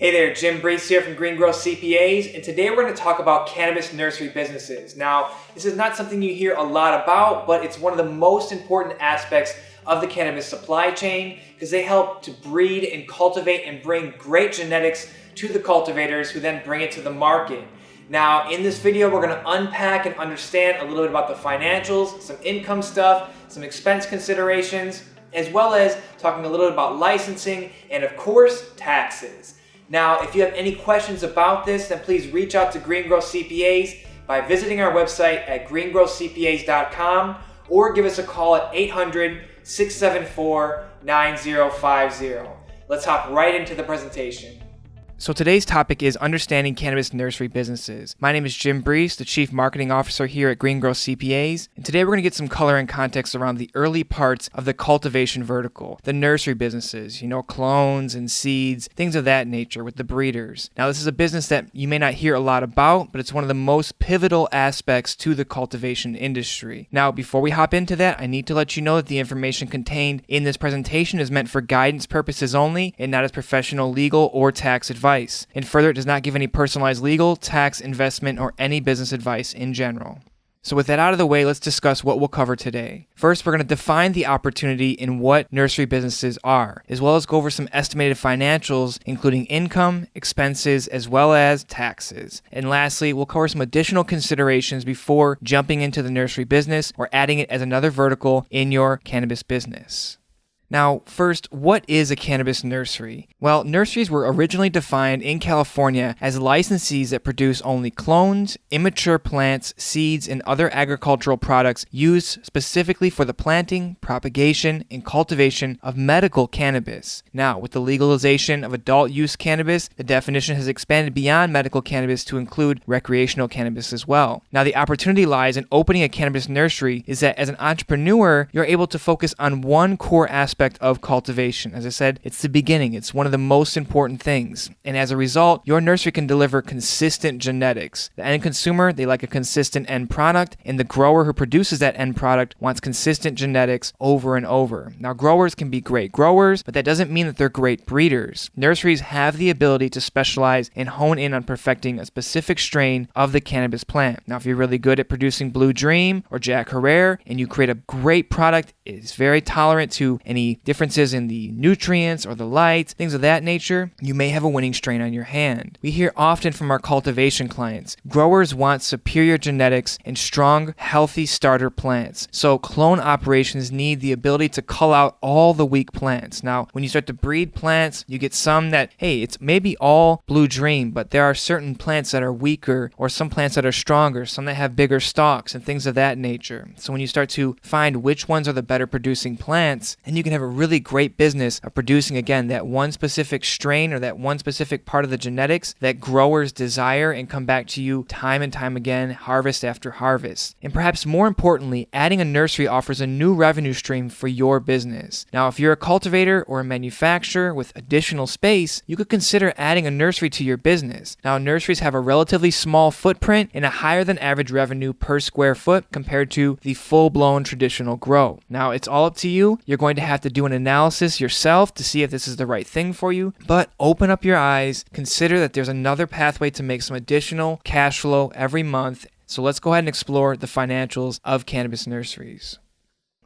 Hey there, Jim Brees here from Green Growth CPAs, and today we're going to talk about cannabis nursery businesses. Now, this is not something you hear a lot about, but it's one of the most important aspects of the cannabis supply chain because they help to breed and cultivate and bring great genetics to the cultivators who then bring it to the market. Now, in this video, we're going to unpack and understand a little bit about the financials, some income stuff, some expense considerations, as well as talking a little bit about licensing and, of course, taxes. Now, if you have any questions about this, then please reach out to Green Growth CPAs by visiting our website at greengrowthcpas.com or give us a call at 800-674-9050. Let's hop right into the presentation. So today's topic is understanding cannabis nursery businesses. My name is Jim Brees, the Chief Marketing Officer here at Green Growth CPAs, and today we're going to get some color and context around the early parts of the cultivation vertical, the nursery businesses, clones and seeds, things of that nature with the breeders. Now, this is a business that you may not hear a lot about, but it's one of the most pivotal aspects to the cultivation industry. Now, before we hop into that, I need to let you know that the information contained in this presentation is meant for guidance purposes only and not as professional legal or tax advice. And further, it does not give any personalized legal, tax, investment, or any business advice in general. So with that out of the way, let's discuss what we'll cover today. First, we're going to define the opportunity in what nursery businesses are, as well as go over some estimated financials, including income, expenses, as well as taxes. And lastly, we'll cover some additional considerations before jumping into the nursery business or adding it as another vertical in your cannabis business. Now, first, what is a cannabis nursery? Well, nurseries were originally defined in California as licensees that produce only clones, immature plants, seeds, and other agricultural products used specifically for the planting, propagation, and cultivation of medical cannabis. Now, with the legalization of adult use cannabis, the definition has expanded beyond medical cannabis to include recreational cannabis as well. Now, the opportunity lies in opening a cannabis nursery is that as an entrepreneur, you're able to focus on one core aspect of cultivation. As I said, it's the beginning. It's one of the most important things. And as a result, your nursery can deliver consistent genetics. The end consumer, they like a consistent end product, and the grower who produces that end product wants consistent genetics over and over. Now, growers can be great growers, but that doesn't mean that they're great breeders. Nurseries have the ability to specialize and hone in on perfecting a specific strain of the cannabis plant. Now, if you're really good at producing Blue Dream or Jack Herrera, and you create a great product, it's very tolerant to any differences in the nutrients or the lights, things of that nature, you may have a winning strain on your hand. We hear often from our cultivation clients, growers want superior genetics and strong, healthy starter plants. So clone operations need the ability to cull out all the weak plants. Now, when you start to breed plants, you get some that, hey, it's maybe all Blue Dream, but there are certain plants that are weaker or some plants that are stronger, some that have bigger stalks and things of that nature. So when you start to find which ones are the better producing plants, and you can have a really great business of producing, again, that one specific strain or that one specific part of the genetics that growers desire and come back to you time and time again, harvest after harvest. And perhaps more importantly, adding a nursery offers a new revenue stream for your business. Now, if you're a cultivator or a manufacturer with additional space, you could consider adding a nursery to your business. Now, nurseries have a relatively small footprint and a higher than average revenue per square foot compared to the full-blown traditional grow. Now, it's all up to you. You're going to have to do an analysis yourself to see if this is the right thing for you, but open up your eyes, consider that there's another pathway to make some additional cash flow every month. So let's go ahead and explore the financials of cannabis nurseries.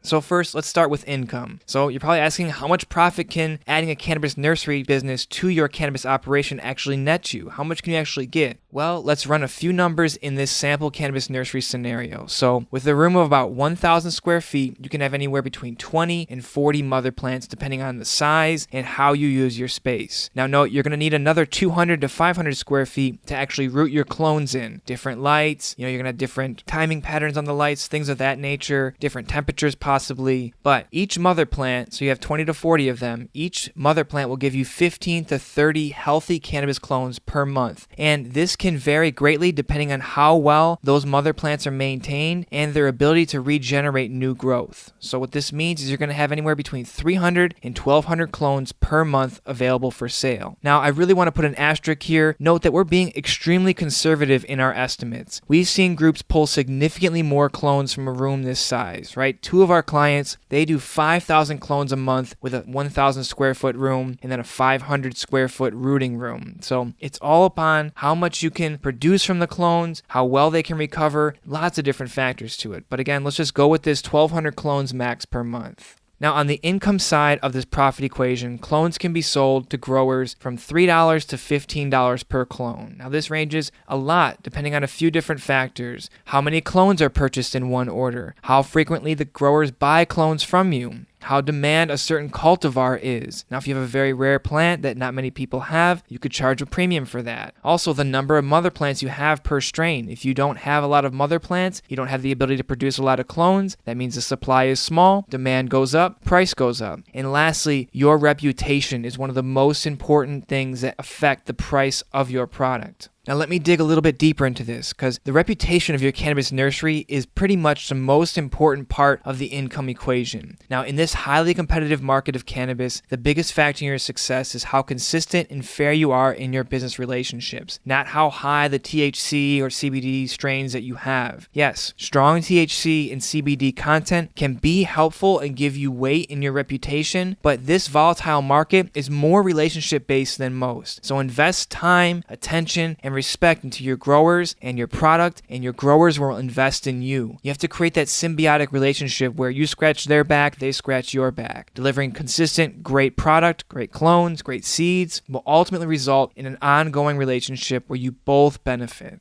So first, let's start with income. So you're probably asking, how much profit can adding a cannabis nursery business to your cannabis operation actually net you? How much can you actually get? Well, let's run a few numbers in this sample cannabis nursery scenario. So with a room of about 1,000 square feet, you can have anywhere between 20 and 40 mother plants depending on the size and how you use your space. Now note, you're going to need another 200 to 500 square feet to actually root your clones in. Different lights, you're going to have different timing patterns on the lights, things of that nature, different temperatures possibly. But each mother plant, so you have 20 to 40 of them, each mother plant will give you 15 to 30 healthy cannabis clones per month. And this can vary greatly depending on how well those mother plants are maintained and their ability to regenerate new growth. So what this means is you're going to have anywhere between 300 and 1,200 clones per month available for sale. Now, I really want to put an asterisk here. Note that we're being extremely conservative in our estimates. We've seen groups pull significantly more clones from a room this size, right? 2 of our our clients, they do 5,000 clones a month with a 1,000 square foot room and then a 500 square foot rooting room. So it's all upon how much you can produce from the clones, how well they can recover, lots of different factors to it. But again, let's just go with this 1,200 clones max per month. Now, on the income side of this profit equation, clones can be sold to growers from $3 to $15 per clone. Now, this ranges a lot depending on a few different factors. How many clones are purchased in one order? How frequently the growers buy clones from you? How demand a certain cultivar is. Now, if you have a very rare plant that not many people have, you could charge a premium for that. Also, the number of mother plants you have per strain. If you don't have a lot of mother plants, you don't have the ability to produce a lot of clones. That means the supply is small, demand goes up, price goes up. And lastly, your reputation is one of the most important things that affect the price of your product. Now let me dig a little bit deeper into this, because the reputation of your cannabis nursery is pretty much the most important part of the income equation. Now in this highly competitive market of cannabis, the biggest factor in your success is how consistent and fair you are in your business relationships, not how high the THC or CBD strains that you have. Yes, strong THC and CBD content can be helpful and give you weight in your reputation, but this volatile market is more relationship based than most. So invest time, attention, and respect into your growers and your product, and your growers will invest in you. You have to create that symbiotic relationship where you scratch their back, they scratch your back. Delivering consistent, great product, great clones, great seeds will ultimately result in an ongoing relationship where you both benefit.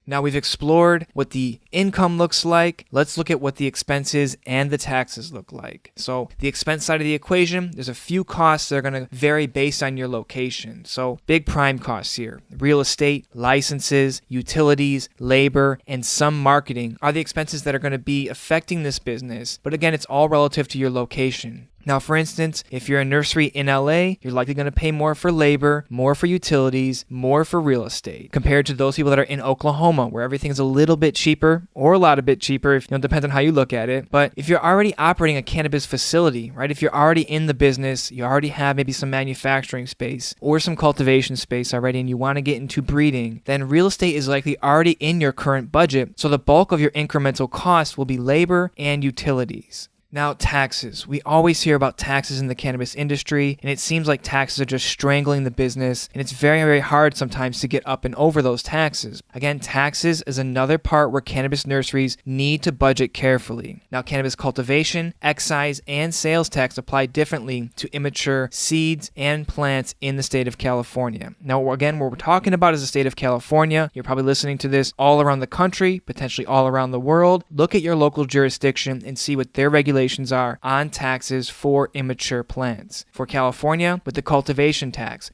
Now we've explored what the income looks like. Let's look at what the expenses and the taxes look like. So the expense side of the equation, there's a few costs that are going to vary based on your location. So big prime costs here. Real estate, licenses, utilities, labor, and some marketing are the expenses that are going to be affecting this business. But again, it's all relative to your location. Now, for instance, if you're a nursery in LA, you're likely going to pay more for labor, more for utilities, more for real estate, compared to those people that are in Oklahoma, where everything's a little bit cheaper, or a lot a bit cheaper, if depends on how you look at it. But if you're already operating a cannabis facility, right, if you're already in the business, you already have maybe some manufacturing space or some cultivation space already, and you want to get into breeding, then real estate is likely already in your current budget, so the bulk of your incremental costs will be labor and utilities. Now, taxes. We always hear about taxes in the cannabis industry, and it seems like taxes are just strangling the business, and it's very, very hard sometimes to get up and over those taxes. Again, taxes is another part where cannabis nurseries need to budget carefully. Now, cannabis cultivation, excise, and sales tax apply differently to immature seeds and plants in the state of California. Now, again, what we're talking about is the state of California. You're probably listening to this all around the country, potentially all around the world. Look at your local jurisdiction and see what their regulations are on taxes for immature plants. For California, with the cultivation tax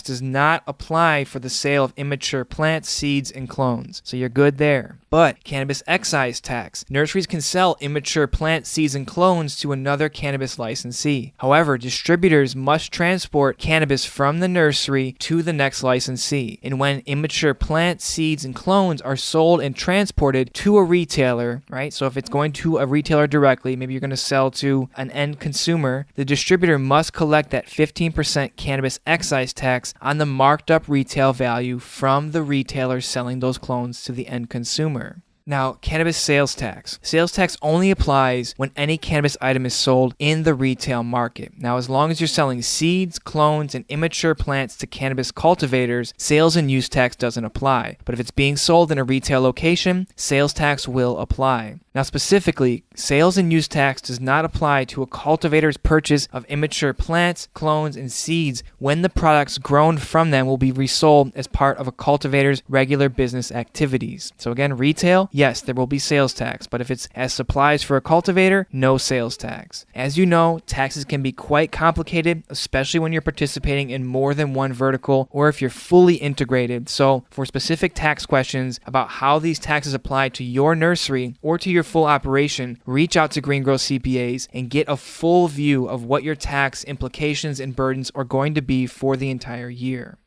does not apply for the sale of immature plants, seeds, and clones. So you're good there. But cannabis excise tax. Nurseries can sell immature plant seeds and clones to another cannabis licensee. However, distributors must transport cannabis from the nursery to the next licensee. And when immature plant seeds and clones are sold and transported to a retailer, right? So if it's going to a retailer directly, maybe you're going to sell to an end consumer, the distributor must collect that 15% cannabis excise tax on the marked up retail value from the retailer selling those clones to the end consumer. Now, cannabis sales tax. Sales tax only applies when any cannabis item is sold in the retail market. Now, as long as you're selling seeds, clones, and immature plants to cannabis cultivators, sales and use tax doesn't apply. But if it's being sold in a retail location, sales tax will apply. Now, specifically, sales and use tax does not apply to a cultivator's purchase of immature plants, clones, and seeds when the products grown from them will be resold as part of a cultivator's regular business activities. So again, retail, yes, there will be sales tax, but if it's as supplies for a cultivator, no sales tax. As you know, taxes can be quite complicated, especially when you're participating in more than one vertical or if you're fully integrated. So for specific tax questions about how these taxes apply to your nursery or to your full operation, reach out to Green Growth CPAs and get a full view of what your tax implications and burdens are going to be for the entire year.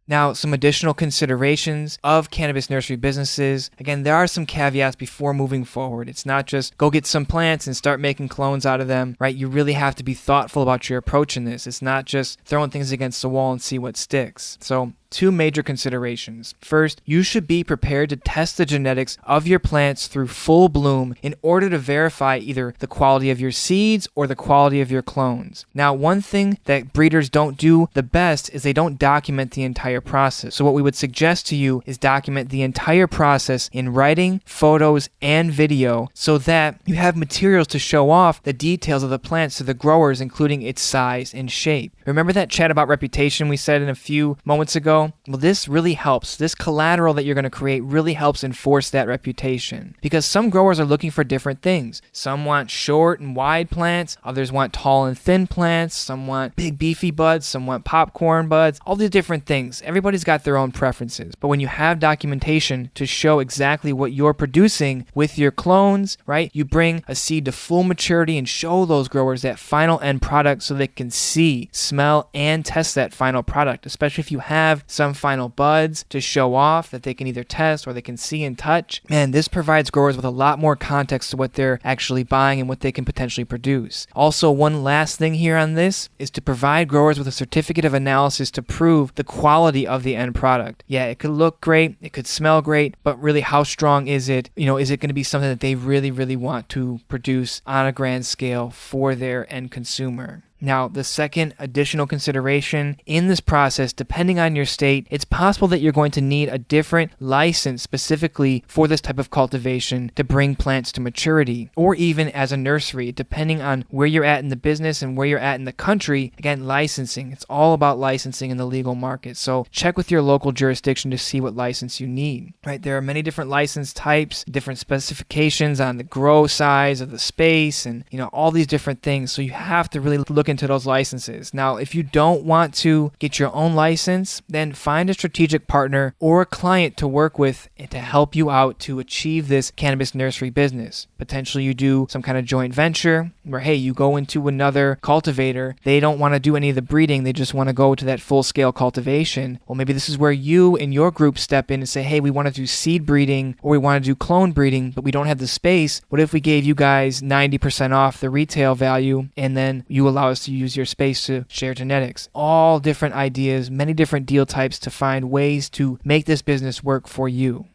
Now, some additional considerations of cannabis nursery businesses. Again, there are some caveats before moving forward. It's not just go get some plants and start making clones out of them, right? You really have to be thoughtful about your approach in this. It's not just throwing things against the wall and see what sticks. So two major considerations. First, you should be prepared to test the genetics of your plants through full bloom in order to verify either the quality of your seeds or the quality of your clones. Now, one thing that breeders don't do the best is they don't document the entire process. So what we would suggest to you is document the entire process in writing, photos, and video so that you have materials to show off the details of the plants to the growers, including its size and shape. Remember that chat about reputation we said in a few moments ago? Well, this really helps. This collateral that you're going to create really helps enforce that reputation, because some growers are looking for different things. Some want short and wide plants, others want tall and thin plants, some want big beefy buds, some want popcorn buds, all these different things. Everybody's got their own preferences. But when you have documentation to show exactly what you're producing with your clones, right? You bring a seed to full maturity and show those growers that final end product so they can see, smell, and test that final product, especially if you have some final buds to show off that they can either test or they can see and touch. And this provides growers with a lot more context to what they're actually buying and what they can potentially produce. Also, one last thing here on this is to provide growers with a certificate of analysis to prove the quality of the end product. Yeah, it could look great, it could smell great, but really how strong is it? Is it going to be something that they really, really want to produce on a grand scale for their end consumer? Now, the second additional consideration in this process, depending on your state, it's possible that you're going to need a different license specifically for this type of cultivation to bring plants to maturity, or even as a nursery, depending on where you're at in the business and where you're at in the country. Again, licensing. It's all about licensing in the legal market. So check with your local jurisdiction to see what license you need, right? There are many different license types, different specifications on the grow size of the space, and all these different things. So you have to really look into those licenses. Now, if you don't want to get your own license, then find a strategic partner or a client to work with and to help you out to achieve this cannabis nursery business. Potentially you do some kind of joint venture where, hey, you go into another cultivator. They don't want to do any of the breeding. They just want to go to that full-scale cultivation. Well, maybe this is where you and your group step in and say, hey, we want to do seed breeding or we want to do clone breeding, but we don't have the space. What if we gave you guys 90% off the retail value and then you allow us to use your space to share genetics? All different ideas, many different deal types to find ways to make this business work for you.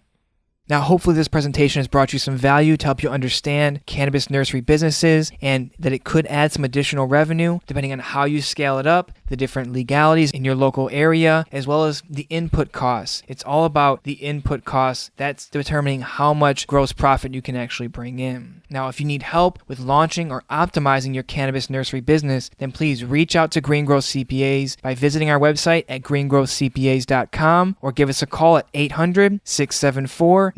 Now, hopefully this presentation has brought you some value to help you understand cannabis nursery businesses and that it could add some additional revenue depending on how you scale it up, the different legalities in your local area, as well as the input costs. It's all about the input costs. That's determining how much gross profit you can actually bring in. Now, if you need help with launching or optimizing your cannabis nursery business, then please reach out to Green Growth CPAs by visiting our website at greengrowthcpas.com or give us a call at 800-674-9050.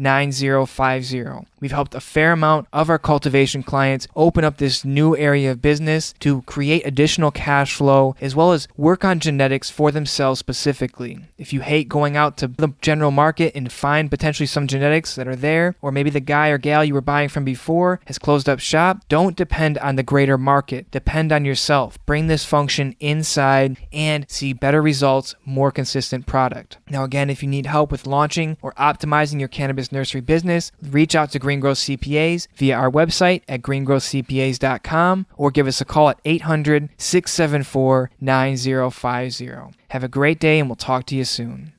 We've helped a fair amount of our cultivation clients open up this new area of business to create additional cash flow as well as work on genetics for themselves specifically. If you hate going out to the general market and find potentially some genetics that are there, or maybe the guy or gal you were buying from before has closed up shop, don't depend on the greater market. Depend on yourself. Bring this function inside and see better results, more consistent product. Now again, if you need help with launching or optimizing your cannabis nursery business, reach out to Green Growth CPAs via our website at greengrowthcpas.com or give us a call at 800-674-9050. Have a great day and we'll talk to you soon.